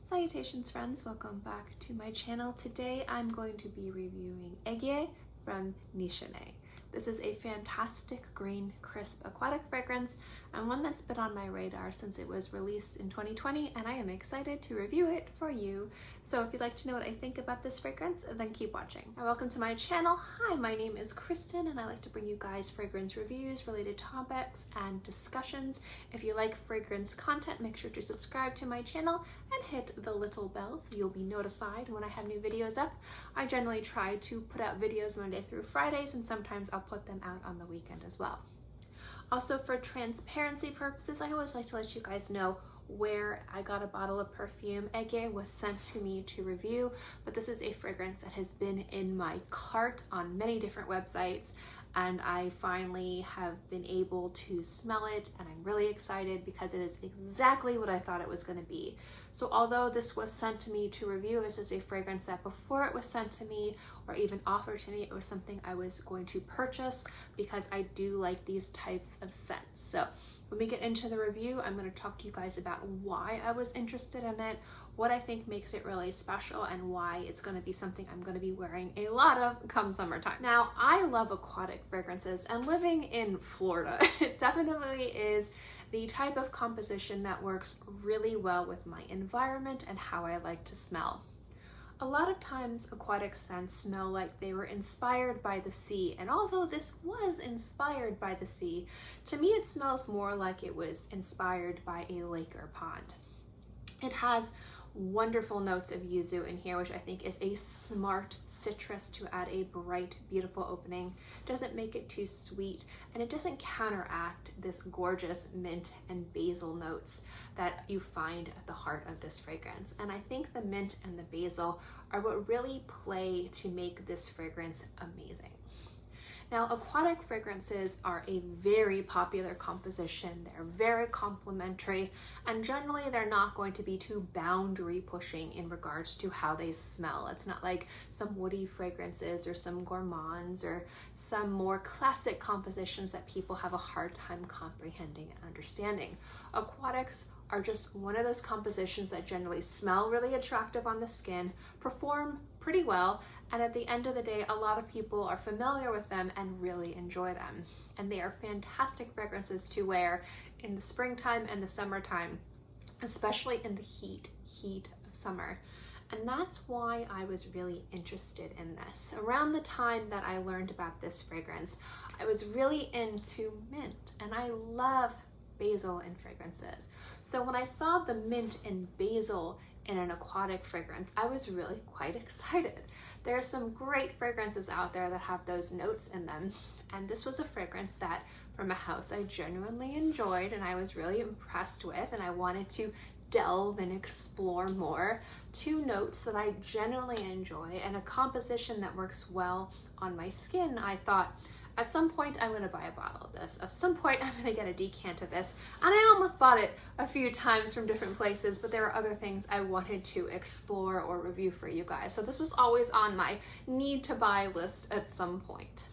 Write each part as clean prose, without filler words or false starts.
Salutations friends, welcome back to my channel. Today I'm going to be reviewing Ege from Nishane. This is a fantastic green, crisp aquatic fragrance and one that's been on my radar since it was released in 2020, and I am excited to review it for you. So if you'd like to know what I think about this fragrance, then keep watching. And welcome to my channel. Hi, my name is Kristin and I like to bring you guys fragrance reviews, related topics, and discussions. If you like fragrance content, make sure to subscribe to my channel and hit the little bell so you'll be notified when I have new videos up. I generally try to put out videos Monday through Fridays, and sometimes I'll put them out on the weekend as well. Also, for transparency purposes, I always like to let you guys know where I got a bottle of perfume. Ege was sent to me to review, but this is a fragrance that has been in my cart on many different websites, and I finally have been able to smell it, and I'm really excited because it is exactly what I thought it was going to be. So although this was sent to me to review, this is a fragrance that before it was sent to me or even offered to me, it was something I was going to purchase because I do like these types of scents. So when we get into the review, I'm going to talk to you guys about why I was interested in it, what I think makes it really special, and why it's going to be something I'm going to be wearing a lot of come summertime. Now, I love aquatic fragrances, and living in Florida, it definitely is the type of composition that works really well with my environment and how I like to smell. A lot of times aquatic scents smell like they were inspired by the sea, and although this was inspired by the sea, to me it smells more like it was inspired by a lake or pond. It has wonderful notes of yuzu in here, which I think is a smart citrus to add a bright, beautiful opening. It doesn't make it too sweet, and it doesn't counteract this gorgeous mint and basil notes that you find at the heart of this fragrance. And I think the mint and the basil are what really play to make this fragrance amazing. Now, aquatic fragrances are a very popular composition. They're very complementary, and generally they're not going to be too boundary pushing in regards to how they smell. It's not like some woody fragrances or some gourmands or some more classic compositions that people have a hard time comprehending and understanding. Aquatics are just one of those compositions that generally smell really attractive on the skin, perform pretty well, and at the end of the day, a lot of people are familiar with them and really enjoy them. And they are fantastic fragrances to wear in the springtime and the summertime, especially in the heat of summer. And that's why I was really interested in this. Around the time that I learned about this fragrance, I was really into mint, and I love basil in fragrances. So when I saw the mint and basil in an aquatic fragrance, I was really quite excited. There are some great fragrances out there that have those notes in them, and this was a fragrance that from a house I genuinely enjoyed and I was really impressed with, and I wanted to delve and explore more. Two notes that I genuinely enjoy and a composition that works well on my skin. I thought, at some point I'm gonna buy a bottle of this. At some point I'm gonna get a decant of this. And I almost bought it a few times from different places, but there were other things I wanted to explore or review for you guys. So this was always on my need to buy list at some point.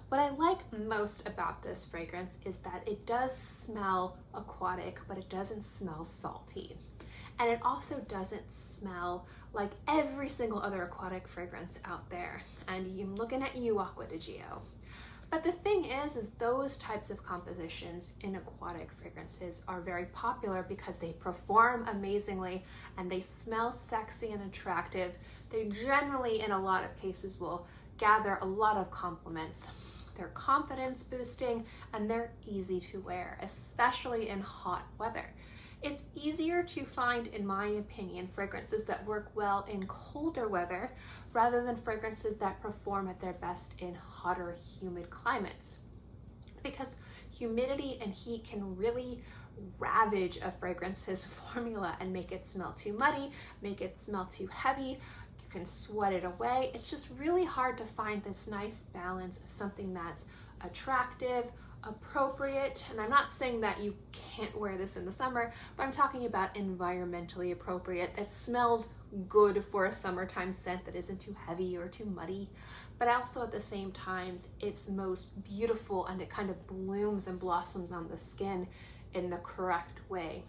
What I like most about this fragrance is that it does smell aquatic, but it doesn't smell salty. And it also doesn't smell like every single other aquatic fragrance out there. And I'm looking at you, Aqua di Gio. But the thing is those types of compositions in aquatic fragrances are very popular because they perform amazingly and they smell sexy and attractive. They generally, in a lot of cases, will gather a lot of compliments. They're confidence boosting and they're easy to wear, especially in hot weather. It's easier to find, in my opinion, fragrances that work well in colder weather rather than fragrances that perform at their best in hotter, humid climates. Because humidity and heat can really ravage a fragrance's formula and make it smell too muddy, make it smell too heavy. You can sweat it away. It's just really hard to find this nice balance of something that's attractive, appropriate, and I'm not saying that you can't wear this in the summer, but I'm talking about environmentally appropriate, that smells good for a summertime scent that isn't too heavy or too muddy, but also at the same time it's most beautiful and it kind of blooms and blossoms on the skin in the correct way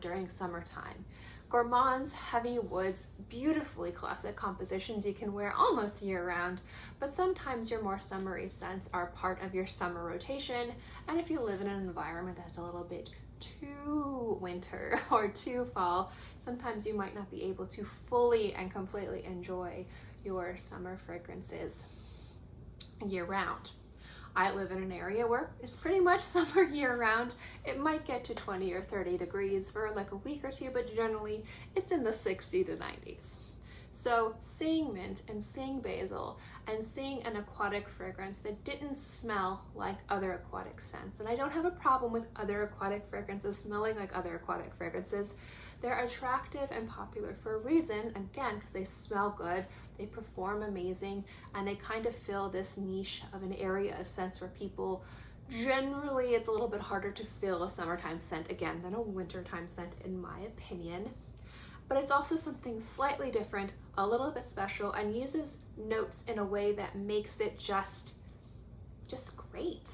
during summertime. Gourmands, heavy woods, beautifully classic compositions you can wear almost year round, but sometimes your more summery scents are part of your summer rotation, and if you live in an environment that's a little bit too winter or too fall, sometimes you might not be able to fully and completely enjoy your summer fragrances year round. I live in an area where it's pretty much summer year round. It might get to 20 or 30 degrees for like a week or two, but generally it's in the 60 to 90s. So seeing mint and seeing basil and seeing an aquatic fragrance that didn't smell like other aquatic scents, and I don't have a problem with other aquatic fragrances smelling like other aquatic fragrances. They're attractive and popular for a reason, again, because they smell good, they perform amazing, and they kind of fill this niche of an area of scents where people, generally it's a little bit harder to fill a summertime scent again than a wintertime scent in my opinion. But it's also something slightly different, a little bit special, and uses notes in a way that makes it just great.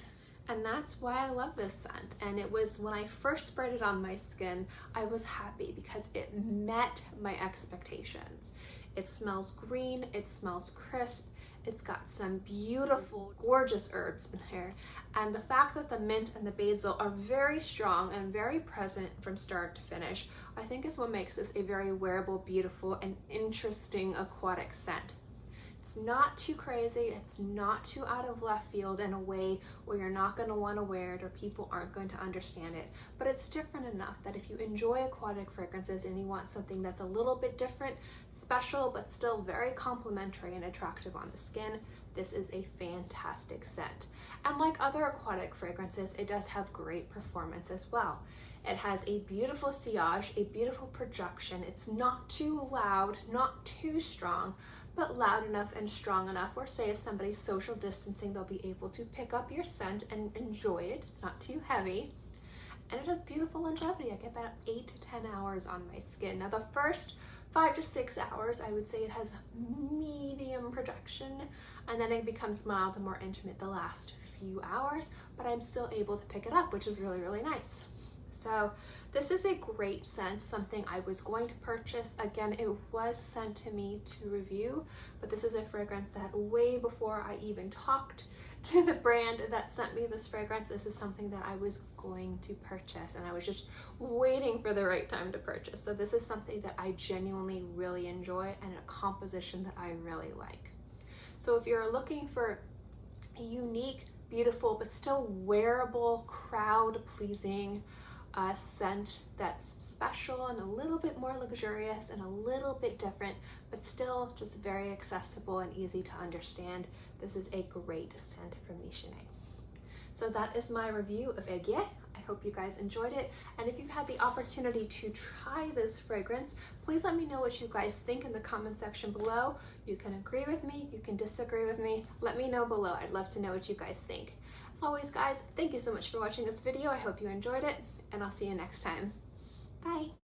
And that's why I love this scent. And it was when I first sprayed it on my skin, I was happy because it met my expectations. It smells green, it smells crisp, it's got some beautiful, gorgeous herbs in there. And the fact that the mint and the basil are very strong and very present from start to finish, I think is what makes this a very wearable, beautiful, and interesting aquatic scent. It's not too crazy, it's not too out of left field in a way where you're not going to want to wear it or people aren't going to understand it, but it's different enough that if you enjoy aquatic fragrances and you want something that's a little bit different, special, but still very complimentary and attractive on the skin, this is a fantastic scent. And like other aquatic fragrances, it does have great performance as well. It has a beautiful sillage, a beautiful projection. It's not too loud, not too strong, but loud enough and strong enough where, say, if somebody's social distancing, they'll be able to pick up your scent and enjoy it. It's not too heavy. And it has beautiful longevity. I get about 8 to 10 hours on my skin. Now, the first 5 to 6 hours, I would say it has medium projection, and then it becomes mild and more intimate the last few hours, but I'm still able to pick it up, which is really, really nice. So this is a great scent, something I was going to purchase. Again, it was sent to me to review, but this is a fragrance that way before I even talked to the brand that sent me this fragrance, this is something that I was going to purchase, and I was just waiting for the right time to purchase. So this is something that I genuinely really enjoy and a composition that I really like. So if you're looking for a unique, beautiful, but still wearable, crowd-pleasing scent that's special and a little bit more luxurious and a little bit different, but still just very accessible and easy to understand, this is a great scent from Nishane. So that is my review of Aiguille. I hope you guys enjoyed it, and if you've had the opportunity to try this fragrance, please let me know what you guys think in the comment section below. You can agree with me, you can disagree with me, let me know below. I'd love to know what you guys think. As always, guys, thank you so much for watching this video. I hope you enjoyed it, and I'll see you next time. Bye!